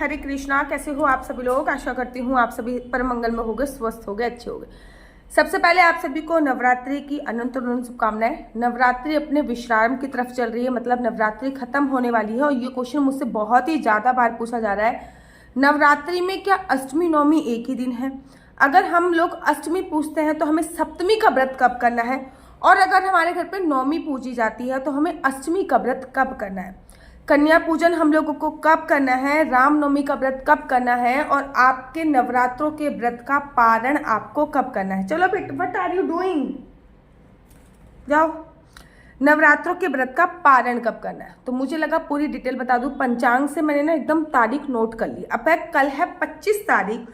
हरे कृष्णा। कैसे हो आप सभी लोग? आशा करती हूँ आप सभी परम मंगल में होंगे, स्वस्थ होंगे, अच्छे होंगे। सबसे पहले आप सभी को नवरात्रि की अनंत अनंत शुभकामनाएं। नवरात्रि अपने विश्राम की तरफ चल रही है, मतलब नवरात्रि खत्म होने वाली है। और ये क्वेश्चन मुझसे बहुत ही ज्यादा बार पूछा जा रहा है, नवरात्रि में क्या अष्टमी नवमी एक ही दिन है? अगर हम लोग अष्टमी पूछते हैं तो हमें सप्तमी का व्रत कब करना है, और अगर हमारे घर पे नवमी पूजी जाती है तो हमें अष्टमी का व्रत कब करना है? कन्या पूजन हम लोगों को कब करना है? रामनवमी का व्रत कब करना है? और आपके नवरात्रों के व्रत का पारण आपको कब करना है? चलो बेटा, व्हाट आर यू डूइंग? जाओ। नवरात्रों के व्रत का पारण कब करना है? तो मुझे लगा पूरी डिटेल बता दूं। पंचांग से मैंने ना एकदम तारीख नोट कर ली। अब कल है 25 तारीख,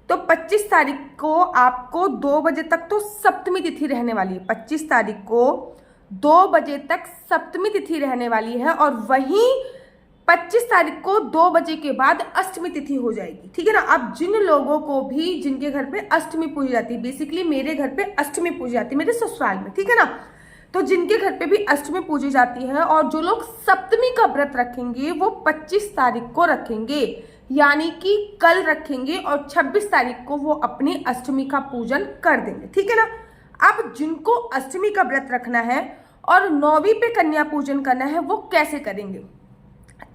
तो 25 तारीख को आपको 2 बजे तक तो सप्तमी तिथि रहने वाली है। 25 तारीख को 2 बजे तक सप्तमी तिथि रहने वाली है, और वहीं 25 तारीख को 2 बजे के बाद अष्टमी तिथि हो जाएगी। ठीक है ना? अब जिन लोगों को भी जिनके घर पे अष्टमी पूजी जाती है, बेसिकली मेरे घर पे अष्टमी पूजी जाती है, मेरे ससुराल में, ठीक है ना, तो जिनके घर पे भी अष्टमी पूजी जाती है और जो लोग सप्तमी का व्रत रखेंगे वो 25 तारीख को रखेंगे, यानी कि कल रखेंगे, और 26 तारीख को वो अपनी अष्टमी का पूजन कर देंगे। ठीक है ना? अब जिनको अष्टमी का व्रत रखना है और 9वीं पे कन्या पूजन करना है, वो कैसे करेंगे?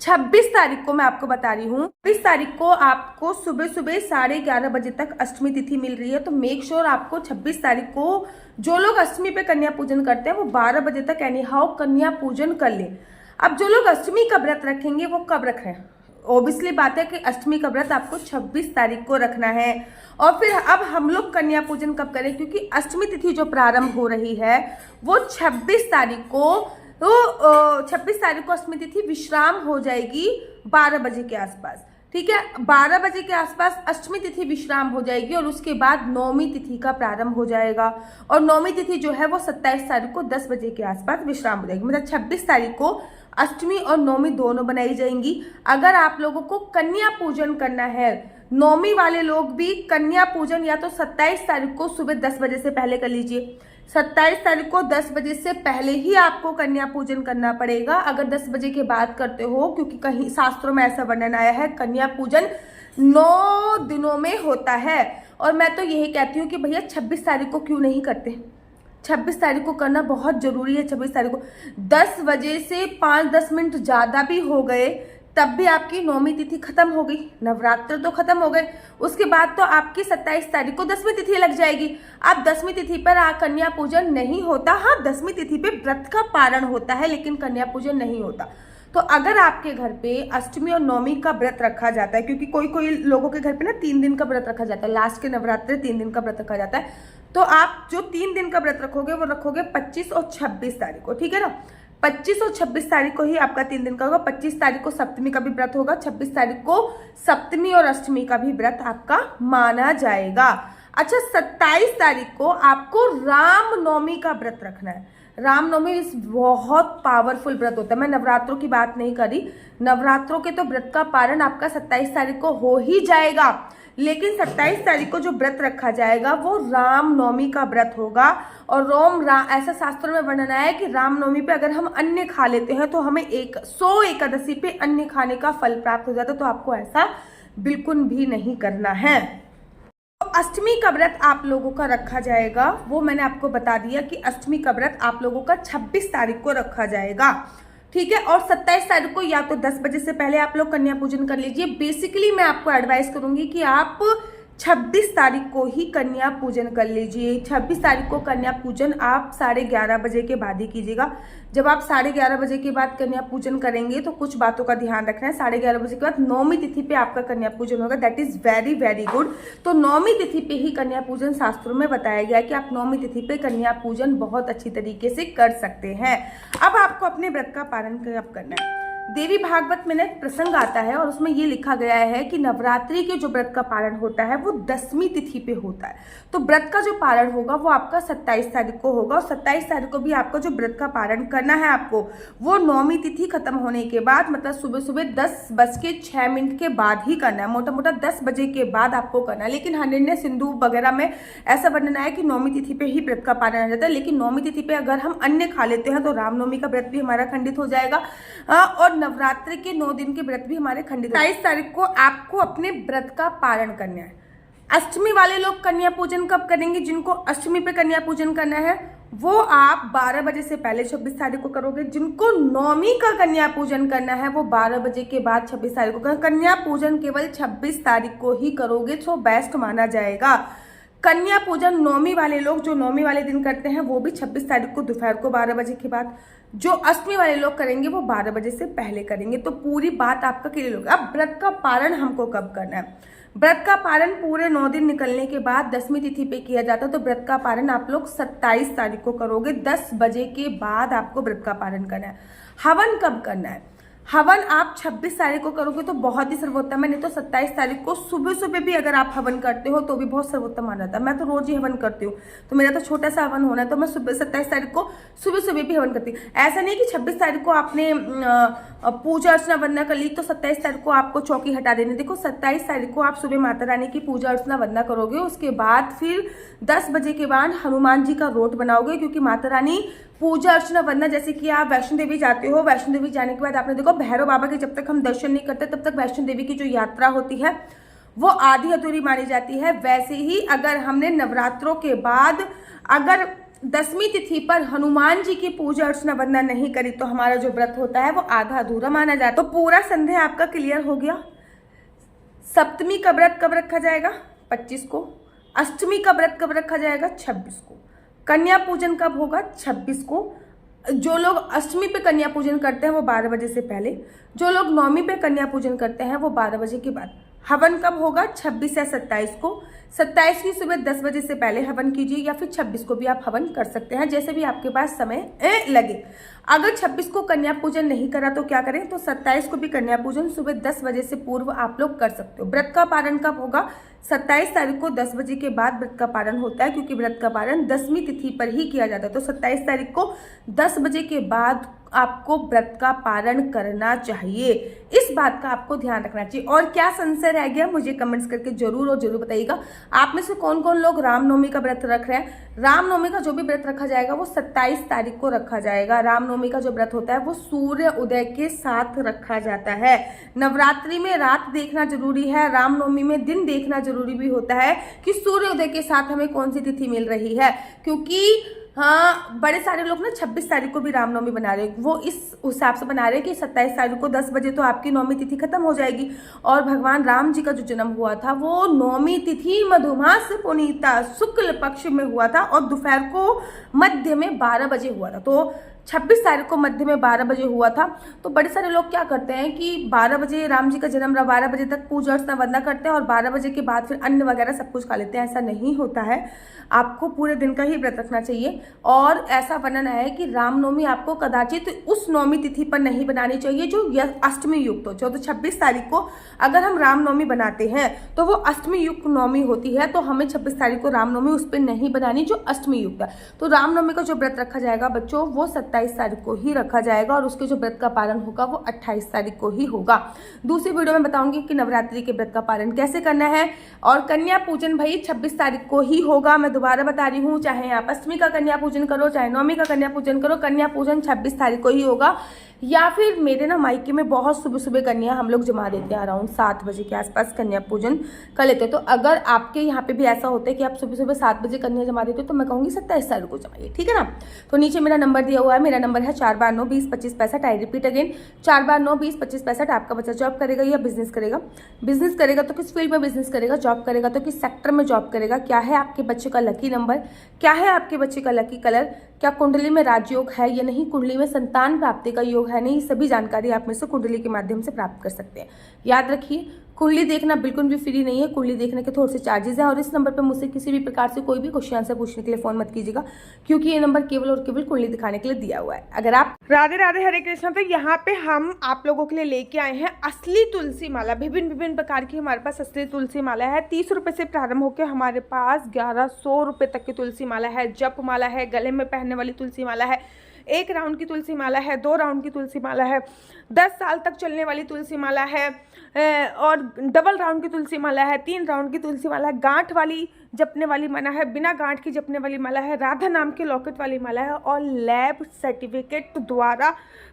26 तारीख को मैं आपको बता रही हूँ। 26 तारीख को आपको सुबह सुबह 11:30 बजे तक अष्टमी तिथि मिल रही है, तो मेक श्योर आपको 26 तारीख को जो लोग अष्टमी पे कन्या पूजन करते हैं वो 12 बजे तक एनी हाउ कन्या पूजन कर ले। अब जो लोग अष्टमी का व्रत रखेंगे वो कब रख रहे हैं? ओबियसली बात है कि अष्टमी का व्रत आपको 26 तारीख को रखना है। और फिर अब हम लोग कन्या पूजन कब करें? क्योंकि अष्टमी तिथि जो प्रारंभ हो रही है वो 26 तारीख को, तो 26 तारीख को अष्टमी तिथि विश्राम हो जाएगी 12 बजे के आसपास। ठीक है? 12 बजे के आसपास अष्टमी तिथि विश्राम हो जाएगी, और उसके बाद नवमी तिथि का प्रारंभ हो जाएगा। और नवमी तिथि जो है वो 27 तारीख को 10 बजे के आसपास विश्राम हो जाएगी। मतलब 26 तारीख को अष्टमी और नवमी दोनों बनाई जाएंगी। अगर आप लोगों को कन्या पूजन करना है, नवमी वाले लोग भी कन्या पूजन या तो 27 तारीख को सुबह 10 बजे से पहले कर लीजिए। 27 तारीख को 10 बजे से पहले ही आपको कन्या पूजन करना पड़ेगा। अगर 10 बजे के बाद करते हो, क्योंकि कहीं शास्त्रों में ऐसा वर्णन आया है, कन्या पूजन 9 दिनों में होता है। और मैं तो यही कहती हूँ कि भैया 26 तारीख को क्यों नहीं करते? 26 तारीख को करना बहुत जरूरी है। 26 तारीख को 10 बजे से 5-10 मिनट ज्यादा भी हो गए तब भी आपकी नवमी तिथि खत्म हो गई, नवरात्र तो खत्म हो गए। उसके बाद तो आपकी 27 तारीख को 10वीं तिथि लग जाएगी। अब 10वीं तिथि पर कन्या पूजन नहीं होता। हाँ, 10वीं तिथि पे व्रत का पारण होता है, लेकिन कन्या पूजन नहीं होता। तो अगर आपके घर पे अष्टमी और नवमी का व्रत रखा जाता है, क्योंकि कोई कोई लोगों के घर पे ना 3 दिन का व्रत रखा जाता है, लास्ट के नवरात्रि 3 दिन का व्रत रखा जाता है, तो आप जो 3 दिन का व्रत रखोगे वो रखोगे 25 और 26 तारीख को। ठीक है ना? 25 और 26 तारीख को ही आपका 3 दिन का होगा। 25 तारीख को सप्तमी का भी व्रत होगा, 26 तारीख को सप्तमी और अष्टमी का भी व्रत आपका माना जाएगा। अच्छा, 27 तारीख को आपको रामनवमी का व्रत रखना है। रामनवमी इस बहुत पावरफुल व्रत होता है। मैं नवरात्रों की बात नहीं करी, नवरात्रों के तो व्रत का पारण आपका 27 तारीख को हो ही जाएगा, लेकिन 27 तारीख को जो व्रत रखा जाएगा वो रामनवमी का व्रत होगा। और ऐसा शास्त्रों में वर्णन आया है कि रामनवमी पे अगर हम अन्न खा लेते हैं तो हमें 100 एकादशी पे अन्न खाने का फल प्राप्त हो जाता है। तो आपको ऐसा बिल्कुल भी नहीं करना है। तो अष्टमी का व्रत आप लोगों का रखा जाएगा, वो मैंने आपको बता दिया कि अष्टमी का व्रत आप लोगों का 26 तारीख को रखा जाएगा। ठीक है? और 27 तारीख को या तो 10 बजे से पहले आप लोग कन्या पूजन कर लीजिए। बेसिकली मैं आपको एडवाइस करूंगी कि आप 26 तारीख को ही कन्या पूजन कर लीजिए। 26 तारीख को कन्या पूजन आप 11:30 बजे के बाद ही कीजिएगा। जब आप 11:30 बजे के बाद कन्या पूजन करेंगे तो कुछ बातों का ध्यान रखना है। 11:30 बजे के बाद नवमी तिथि पे आपका कन्या पूजन होगा। That is very very good. तो नवमी तिथि पे ही कन्या पूजन शास्त्रों में बताया गया है कि आप नवमी तिथि पे कन्या पूजन बहुत अच्छी तरीके से कर सकते हैं। अब आपको अपने व्रत का पालन कब करना है? देवी भागवत में एक प्रसंग आता है और उसमें ये लिखा गया है कि नवरात्रि के जो व्रत का पारण होता है वो 10वीं तिथि पे होता है। तो व्रत का जो पारण होगा वो आपका 27 तारीख को होगा, और 27 तारीख को भी आपका जो व्रत का पारण करना है आपको वो नवमी तिथि खत्म होने के बाद, मतलब सुबह सुबह 10:06 के बाद ही करना है। मोटा मोटा 10 बजे के बाद आपको करना है। लेकिन हरिण्य सिंधु वगैरह में ऐसा वर्णन है कि नवमी तिथि पे ही व्रत का पारण हो जाता है। लेकिन नवमी तिथि पे अगर हम अन्न खा लेते हैं तो रामनवमी का व्रत भी हमारा खंडित हो जाएगा। और नवरात्रि के 9 दिन के व्रत भी हमारे खंडित। 27 तारीख को आपको अपने व्रत का पारण करना है। अष्टमी वाले लोग कन्या पूजन कब करेंगे? जिनको अष्टमी पे कन्या पूजन करना है वो आप 12 बजे से पहले 26 तारीख को करोगे। जिनको नौमी का कन्या पूजन करना है वो 12 बजे के बाद 26 तारीख को करें। कन्या पूजन केवल 26 तारीख को ही करोगे तो बेस्ट माना जाएगा। कन्या पूजन नौमी वाले लोग जो नौमी वाले दिन करते हैं वो भी 26 तारीख को दोपहर को 12 बजे के बाद। जो अष्टमी वाले लोग करेंगे वो 12 बजे से पहले करेंगे। तो पूरी बात आपका क्लियर होगी। अब व्रत का पारण हमको कब करना है? व्रत का पारण पूरे 9 दिन निकलने के बाद 10वीं तिथि पे किया जाता है। तो व्रत का पारण आप लोग 27 तारीख को करोगे। 10 बजे के बाद आपको व्रत का पारण करना है। हवन कब करना है? हवन आप 26 तारीख को करोगे तो बहुत ही सर्वोत्तम है। नहीं तो 27 तारीख को सुबह सुबह भी अगर आप हवन करते हो तो भी बहुत सर्वोत्तम माना जाता है। मैं तो रोज ही हवन करती हूँ, तो मेरा तो छोटा सा हवन होना है, तो मैं सुबह 27 तारीख को सुबह सुबह भी हवन करती हूँ। ऐसा नहीं कि 26 तारीख को आपने पूजा अर्चना वंदना कर ली तो 27 तारीख को आपको चौकी हटा देनी। देखो 27 तारीख को आप सुबह माता रानी की पूजा अर्चना वंदना करोगे। उसके बाद फिर 10 बजे के बाद हनुमान जी का रोट बनाओगे, क्योंकि माता रानी पूजा अर्चना वंदना, जैसे कि आप वैष्णो देवी जाते हो, वैष्णो देवी जाने के बाद आपने देखो भैरव बाबा के जब तक हम दर्शन नहीं करते तब तक वैष्णो देवी की जो यात्रा होती है वो आधी अधूरी मानी जाती है। वैसे ही अगर हमने नवरात्रों के बाद अगर 10वीं तिथि पर हनुमान जी की पूजा अर्चना वंदना नहीं करी तो हमारा जो व्रत होता है वो आधा अधूरा माना जाता है। तो पूरा संदेह आपका क्लियर हो गया। सप्तमी का व्रत कब रखा जाएगा? 25 को। अष्टमी का व्रत कब रखा जाएगा? 26 को। कन्या पूजन कब होगा? 26 को। जो लोग अष्टमी पे कन्या पूजन करते हैं वो 12 बजे से पहले। जो लोग नौमी पे कन्या पूजन करते हैं वो 12 बजे के बाद। हवन कब होगा? 26 या 27 को। 27 की सुबह 10 बजे से पहले हवन कीजिए, या फिर 26 को भी आप हवन कर सकते हैं, जैसे भी आपके पास समय लगे। अगर 26 को कन्या पूजन नहीं करा तो क्या करें? तो 27 को भी कन्या पूजन सुबह 10 बजे से पूर्व आप लोग कर सकते हो। व्रत का पारण कब होगा? 27 तारीख को 10 बजे के बाद व्रत का पारण होता है, क्योंकि व्रत का पारण 10वीं तिथि पर ही किया जाता है। तो 27 तारीख को 10 बजे के बाद आपको व्रत का पारण करना चाहिए। इस बात का आपको ध्यान रखना चाहिए। और क्या संशय रह गया मुझे कमेंट्स करके जरूर और जरूर बताइएगा। आप में से कौन कौन लोग रामनवमी का व्रत रख रहे हैं? रामनवमी का जो भी व्रत रखा जाएगा वो 27 तारीख को रखा जाएगा। रामनवमी का जो व्रत होता है वो सूर्य उदय के साथ रखा जाता है। नवरात्रि में रात देखना जरूरी है, रामनवमी में दिन देखना जरूरी भी होता है कि सूर्य उदय के साथ हमें कौन सी तिथि मिल रही है। क्योंकि हाँ, बड़े सारे लोग ना 26 तारीख को भी रामनवमी बना रहे हैं। वो इस हिसाब से बना रहे हैं कि 27 तारीख को 10 बजे तो आपकी नौमी तिथि खत्म हो जाएगी। और भगवान राम जी का जो जन्म हुआ था वो नौमी तिथि मधुमास पुनीता शुक्ल पक्ष में हुआ था और दोपहर को मध्य में 12 बजे हुआ था। तो 26 तारीख को मध्य में 12 बजे हुआ था। तो बड़े सारे लोग क्या करते हैं कि 12 बजे राम जी का जन्म रहा, 12 बजे तक पूजा अर्चना वंदना करते हैं और 12 बजे के बाद फिर अन्न वगैरह सब कुछ खा लेते हैं। ऐसा नहीं होता है। आपको पूरे दिन का ही व्रत रखना चाहिए। और ऐसा वर्णन है कि रामनवमी आपको कदाचित उस नौमी तिथि पर नहीं बनानी चाहिए जो अष्टमी युक्त हो। तो 26 तारीख को अगर हम रामनवमी बनाते हैं तो वो अष्टमी युक्त नवमी होती है, तो हमें 26 तारीख को रामनवमी उस पर नहीं बनानी जो अष्टमी युक्त है। तो रामनवमी का जो व्रत रखा जाएगा बच्चों वो 27 तारीख को ही रखा जाएगा और उसके जो व्रत का पालन होगा वो 28 तारीख को ही होगा। दूसरी वीडियो में बताऊंगी कि नवरात्रि के व्रत का पालन कैसे करना है। और कन्या पूजन भाई 26 तारीख को ही होगा। मैं दोबारा बता रही हूँ, चाहे आप अष्टमी का कन्या पूजन करो चाहे नौमी का कन्या पूजन करो, कन्या पूजन 26 तारीख को ही होगा। या फिर मेरे ना मायके में बहुत सुबह सुबह कन्या हम लोग जमा देते हैं, अराउंड 7 बजे के आसपास कन्या पूजन कर लेते हैं। तो अगर आपके यहाँ पे भी ऐसा होता है कि आप सुबह सुबह 7 बजे कन्या जमा देते हो तो मैं कहूँगी 27 तारीख को जमाइए, ठीक है ना। तो नीचे मेरा नंबर दिया हुआ है, मेरा नंबर है 4/9/20/25। I repeat again 4/9/20/25। आपका बच्चा जॉब करेगा या बिजनेस करेगा? बिजनेस करेगा तो किस फील्ड में बिजनेस करेगा, जॉब करेगा तो किस सेक्टर में जॉब करेगा, क्या है आपके बच्चे का लकी नंबर, क्या है आपके बच्चे का लकी कलर, क्या कुंडली में राजयोग है या नहीं, कुंडली में संतान प्राप्ति का योग है नहीं, सभी जानकारी आप में से कुंडली के माध्यम से प्राप्त कर सकते हैं। याद रखिए कुंडली देखना बिल्कुल भी फ्री नहीं है, कुंडली देखने के थोड़े से चार्जेस हैं। और इस नंबर पर मुझसे किसी भी प्रकार से कोई भी क्वेश्चन आंसर पूछने के लिए फोन मत कीजिएगा, क्योंकि ये नंबर केवल और केवल कुंडली दिखाने के लिए दिया हुआ है। अगर आप राधे राधे हरे कृष्ण, तो यहाँ पे हम आप लोगों के लिए लेके आए हैं असली तुलसी माला। विभिन्न विभिन्न प्रकार की हमारे पास असली तुलसी माला है। 30 रुपए से प्रारंभ होकर हमारे पास 1100 रुपए तक की तुलसी माला है। जप माला है, गले में पहनने वाली तुलसी माला है, 1 राउंड की तुलसी माला है, 2 राउंड की तुलसी माला है, 10 साल तक चलने वाली तुलसी माला है, और डबल राउंड की तुलसी माला है, 3 राउंड की तुलसी माला है, गांठ वाली जपने वाली माला है, बिना गांठ की जपने वाली माला है, राधा नाम के लॉकेट वाली माला है और लैब सर्टिफिकेट द्वारा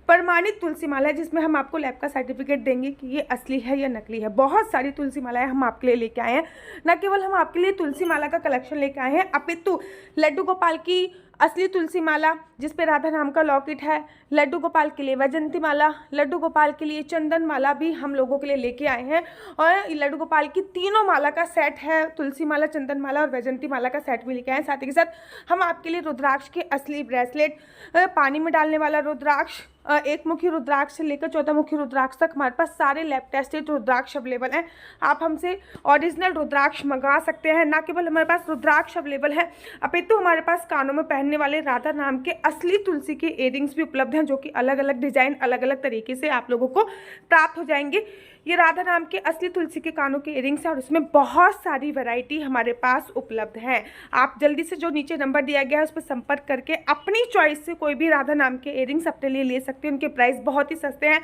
प्रमाणित तुलसी माला है, जिसमें हम आपको लैब का सर्टिफिकेट देंगे कि ये असली है या नकली है। बहुत सारी तुलसी मालाएं हम आपके लिए लेके आए हैं। न केवल हम आपके लिए तुलसी माला का कलेक्शन लेके आए हैं, अपितु लड्डू गोपाल की असली तुलसी माला जिस पे राधा नाम का लॉकेट है, लड्डू गोपाल के लिए वैजंती माला, लड्डू गोपाल के लिए चंदन माला भी हम लोगों के लिए लेके आए हैं। और लड्डू गोपाल की तीनों माला का सेट है, तुलसी माला, चंदन माला और वैजंती माला का सेट भी लेके आए हैं। साथ ही के साथ हम आपके लिए रुद्राक्ष के असली ब्रेसलेट, पानी में डालने वाला रुद्राक्ष, एक मुखी रुद्राक्ष से लेकर 14 मुखी रुद्राक्ष तक हमारे पास सारे लैब टेस्टेड रुद्राक्ष अवेलेबल हैं। आप हमसे ओरिजिनल रुद्राक्ष मंगा सकते हैं। ना केवल हमारे पास रुद्राक्ष अवेलेबल है, अपितु हमारे पास कानों में पहनने वाले राधा नाम के असली तुलसी के इयरिंग्स भी उपलब्ध हैं, जो कि अलग अलग डिजाइन, अलग अलग तरीके से आप लोगों को प्राप्त हो जाएंगे। ये राधा नाम के असली तुलसी के कानों के इयरिंग्स हैं और इसमें बहुत सारी वैरायटी हमारे पास उपलब्ध है। आप जल्दी से जो नीचे नंबर दिया गया है उस पर संपर्क करके अपनी चॉइस से कोई भी राधा नाम के इयरिंग्स अपने लिए ले सकते हैं। उनके प्राइस बहुत ही सस्ते हैं,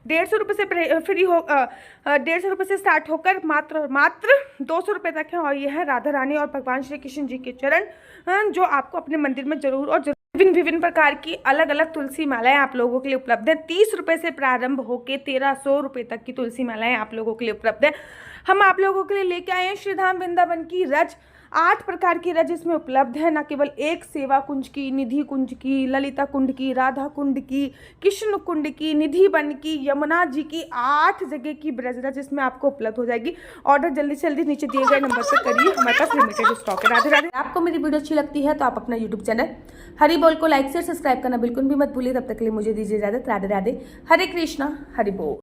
150 रुपये से 150 रुपये से स्टार्ट होकर मात्र 200 रुपये तक है। और ये है राधा रानी और भगवान श्री कृष्ण जी के चरण, जो आपको अपने मंदिर में जरूर और जरूर विभिन्न प्रकार की अलग अलग तुलसी मालाएं आप लोगों के लिए उपलब्ध है। 30 रुपये से प्रारंभ होकर 1300 रुपये तक की तुलसी मालाएं आप लोगों के लिए उपलब्ध है। हम आप लोगों के लिए लेके आए हैं श्रीधाम वृंदावन की रज, 8 प्रकार की रज इसमें उपलब्ध है। न केवल एक सेवा कुंज की, निधि कुंज की, ललिता कुंड की, राधा कुंड की, कृष्ण कुंड की, निधि वन की, यमुना जी की, 8 जगह की ब्रज रज इसमें आपको उपलब्ध हो जाएगी। ऑर्डर जल्दी से जल्दी नीचे दिए गए नंबर पर करिए, हमारे पास लिमिटेड स्टॉक है। राधे राधे। आपको मेरी वीडियो अच्छी लगती है तो आप अपना यूट्यूब चैनल हरि बोल को लाइक से सब्सक्राइब करना बिल्कुल भी मत भूलिए। तब तक के लिए मुझे दीजिए इजाजत। राधे राधे। हरे कृष्णा, हरि बोल।